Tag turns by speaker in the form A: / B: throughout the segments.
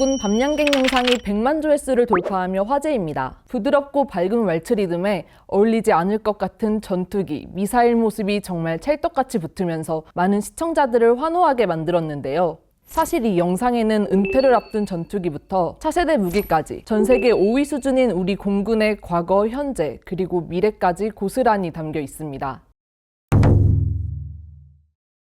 A: 공군 밤양갱 영상이 100만 조회수를 돌파하며 화제입니다. 부드럽고 밝은 왈츠 리듬에 어울리지 않을 것 같은 전투기, 미사일 모습이 정말 찰떡같이 붙으면서 많은 시청자들을 환호하게 만들었는데요. 사실 이 영상에는 은퇴를 앞둔 전투기부터 차세대 무기까지 전 세계 5위 수준인 우리 공군의 과거, 현재, 그리고 미래까지 고스란히 담겨 있습니다.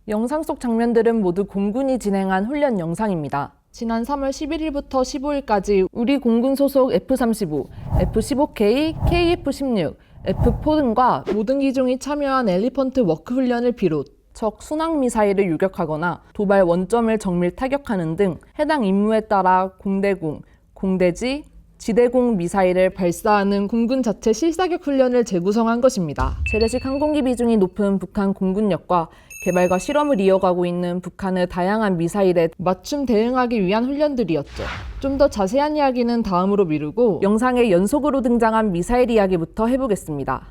A: 영상 속 장면들은 모두 공군이 진행한 훈련 영상입니다. 지난 3월 11일부터 15일까지 우리 공군 소속 F-35, F-15K, KF-16, F-4 등과 모든 기종이 참여한 엘리펀트 워크 훈련을 비롯 적 순항 미사일을 유격하거나 도발 원점을 정밀 타격하는 등 해당 임무에 따라 공대공, 공대지, 지대공 미사일을 발사하는 공군 자체 실사격 훈련을 재구성한 것입니다. 재래식 항공기 비중이 높은 북한 공군력과 개발과 실험을 이어가고 있는 북한의 다양한 미사일에 맞춤 대응하기 위한 훈련들이었죠. 좀 더 자세한 이야기는 다음으로 미루고 영상에 연속으로 등장한 미사일 이야기부터 해보겠습니다.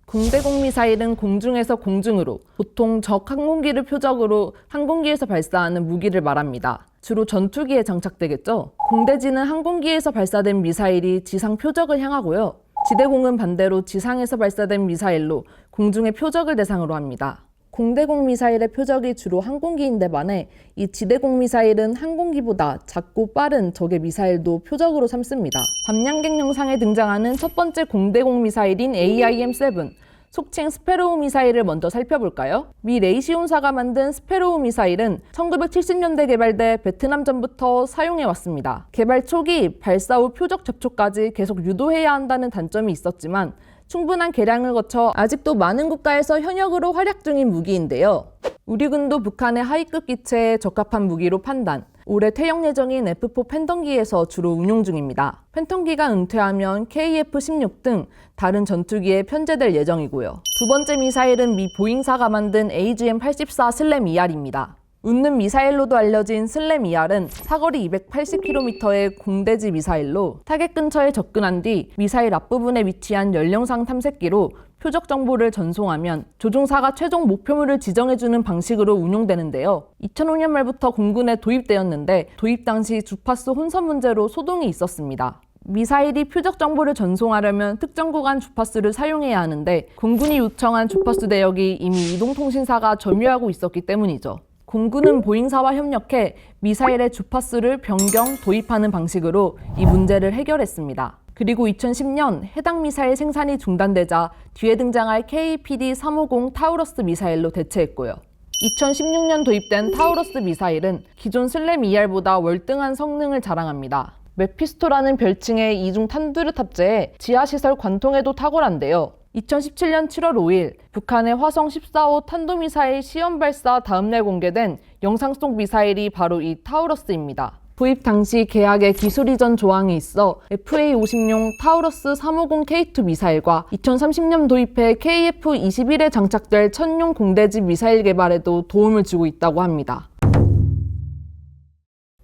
A: 공대공 미사일은 공중에서 공중으로, 보통 적 항공기를 표적으로 항공기에서 발사하는 무기를 말합니다. 주로 전투기에 장착되겠죠? 공대지는 항공기에서 발사된 미사일이 지상 표적을 향하고요. 지대공은 반대로 지상에서 발사된 미사일로 공중의 표적을 대상으로 합니다. 공대공 미사일의 표적이 주로 항공기인데 반해 이 지대공 미사일은 항공기보다 작고 빠른 적의 미사일도 표적으로 삼습니다. 밤양갱 영상에 등장하는 첫 번째 공대공 미사일인 AIM-7, 속칭 스페로우 미사일을 먼저 살펴볼까요? 미 레이시온사가 만든 스페로우 미사일은 1970년대 개발돼 베트남전부터 사용해왔습니다. 개발 초기 발사 후 표적 접촉까지 계속 유도해야 한다는 단점이 있었지만 충분한 개량을 거쳐 아직도 많은 국가에서 현역으로 활약 중인 무기인데요. 우리 군도 북한의 하위급 기체에 적합한 무기로 판단, 올해 퇴역 예정인 F-4 팬텀기에서 주로 운용 중입니다. 팬텀기가 은퇴하면 KF-16 등 다른 전투기에 편제될 예정이고요. 두 번째 미사일은 미 보잉사가 만든 AGM-84 슬램-ER입니다. 웃는 미사일로도 알려진 슬램-ER은 사거리 280km의 공대지 미사일로 타겟 근처에 접근한 뒤 미사일 앞부분에 위치한 연령상 탐색기로 표적 정보를 전송하면 조종사가 최종 목표물을 지정해주는 방식으로 운용되는데요. 2005년 말부터 공군에 도입되었는데 도입 당시 주파수 혼선 문제로 소동이 있었습니다. 미사일이 표적 정보를 전송하려면 특정 구간 주파수를 사용해야 하는데 공군이 요청한 주파수 대역이 이미 이동통신사가 점유하고 있었기 때문이죠. 공군은 보잉사와 협력해 미사일의 주파수를 변경, 도입하는 방식으로 이 문제를 해결했습니다. 그리고 2010년 해당 미사일 생산이 중단되자 뒤에 등장할 KPD-350 타우러스 미사일로 대체했고요. 2016년 도입된 타우러스 미사일은 기존 슬램-ER보다 월등한 성능을 자랑합니다. 메피스토라는 별칭의 이중 탄두를 탑재해 지하시설 관통에도 탁월한데요. 2017년 7월 5일 북한의 화성 14호 탄도미사일 시험 발사 다음날 공개된 영상 속 미사일이 바로 이 타우러스입니다. 도입 당시 계약에 기술 이전 조항이 있어 FA-50용 타우러스 350K2 미사일과 2030년 도입해 KF-21에 장착될 천용 공대지 미사일 개발에도 도움을 주고 있다고 합니다.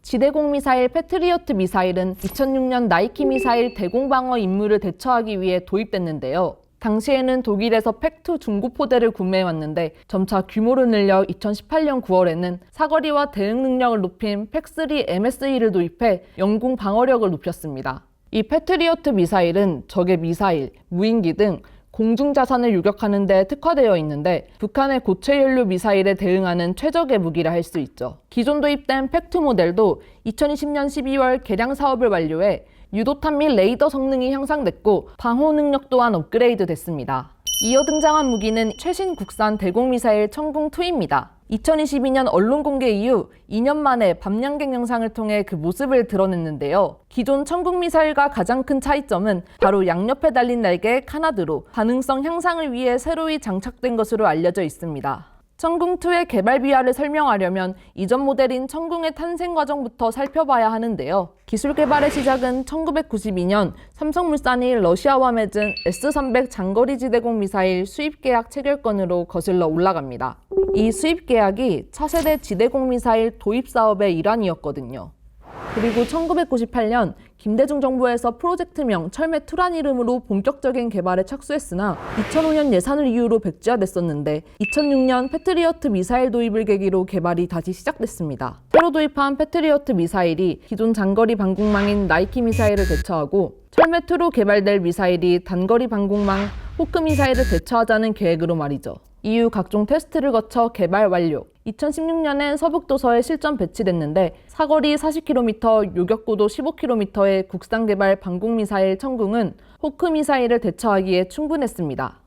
A: 지대공 미사일 패트리어트 미사일은 2006년 나이키 미사일 대공방어 임무를 대처하기 위해 도입됐는데요. 당시에는 독일에서 팩2 중고포대를 구매해왔는데 점차 규모를 늘려 2018년 9월에는 사거리와 대응 능력을 높인 팩3 MSE를 도입해 영공 방어력을 높였습니다. 이 패트리어트 미사일은 적의 미사일, 무인기 등 공중자산을 유격하는 데 특화되어 있는데 북한의 고체 연료 미사일에 대응하는 최적의 무기라 할 수 있죠. 기존 도입된 팩2 모델도 2020년 12월 개량 사업을 완료해 유도탄 및 레이더 성능이 향상됐고 방호 능력 또한 업그레이드 됐습니다. 이어 등장한 무기는 최신 국산 대공미사일 천궁2입니다. 2022년 언론 공개 이후 2년 만에 밤양갱 영상을 통해 그 모습을 드러냈는데요. 기존 천궁미사일과 가장 큰 차이점은 바로 양옆에 달린 날개 카나드로 가능성 향상을 위해 새로이 장착된 것으로 알려져 있습니다. 천궁2의 개발 비화를 설명하려면 이전 모델인 천궁의 탄생 과정부터 살펴봐야 하는데요. 기술 개발의 시작은 1992년 삼성물산이 러시아와 맺은 S-300 장거리 지대공 미사일 수입 계약 체결권으로 거슬러 올라갑니다. 이 수입 계약이 차세대 지대공 미사일 도입 사업의 일환이었거든요. 그리고 1998년 김대중 정부에서 프로젝트명 철매2란 이름으로 본격적인 개발에 착수했으나 2005년 예산을 이유로 백지화됐었는데 2006년 패트리어트 미사일 도입을 계기로 개발이 다시 시작됐습니다. 새로 도입한 패트리어트 미사일이 기존 장거리 방공망인 나이키 미사일을 대처하고 철매2로 개발될 미사일이 단거리 방공망 호크 미사일을 대처하자는 계획으로 말이죠. 이후 각종 테스트를 거쳐 개발 완료. 2016년엔 서북도서에 실전 배치됐는데 사거리 40km, 요격고도 15km의 국산 개발 방공미사일 청궁은 호크 미사일을 대처하기에 충분했습니다.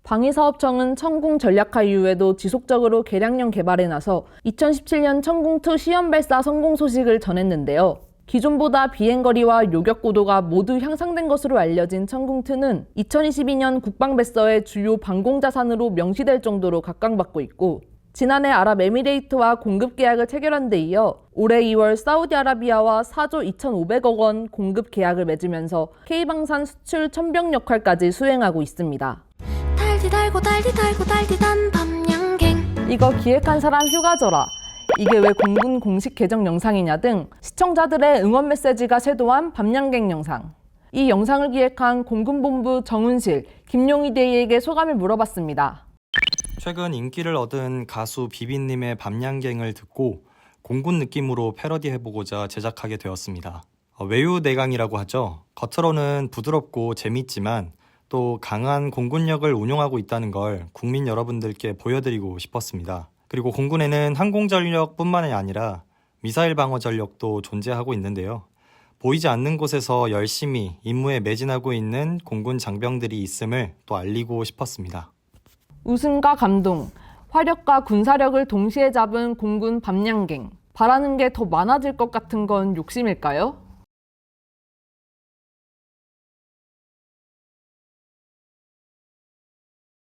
A: 방위사업청은 청궁 전략화 이후에도 지속적으로 개량형 개발에 나서 2017년 청궁2 시험 발사 성공 소식을 전했는데요. 기존보다 비행거리와 요격고도가 모두 향상된 것으로 알려진 청궁2는 2022년 국방배서의 주요 방공자산으로 명시될 정도로 각광받고 있고 지난해 아랍에미레이트와 공급 계약을 체결한 데 이어 올해 2월 사우디아라비아와 4조 2,500억 원 공급 계약을 맺으면서 K방산 수출 천병 역할까지 수행하고 있습니다.
B: 달디 달고 달디 달고 달디 단 밤양갱.
A: 이거 기획한 사람 휴가져라. 이게 왜 공군 공식 계정 영상이냐 등 시청자들의 응원 메시지가 쇄도한 밤양갱 영상. 이 영상을 기획한 공군본부 정훈실, 김용희 대위에게 소감을 물어봤습니다.
C: 최근 인기를 얻은 가수 비비님의 밤양갱을 듣고 공군 느낌으로 패러디해보고자 제작하게 되었습니다. 외유내강이라고 하죠. 겉으로는 부드럽고 재밌지만 또 강한 공군력을 운용하고 있다는 걸 국민 여러분들께 보여드리고 싶었습니다. 그리고 공군에는 항공전력뿐만이 아니라 미사일 방어 전력도 존재하고 있는데요. 보이지 않는 곳에서 열심히 임무에 매진하고 있는 공군 장병들이 있음을 또 알리고 싶었습니다.
A: 웃음과 감동, 화력과 군사력을 동시에 잡은 공군 밤양갱. 바라는 게 더 많아질 것 같은 건 욕심일까요?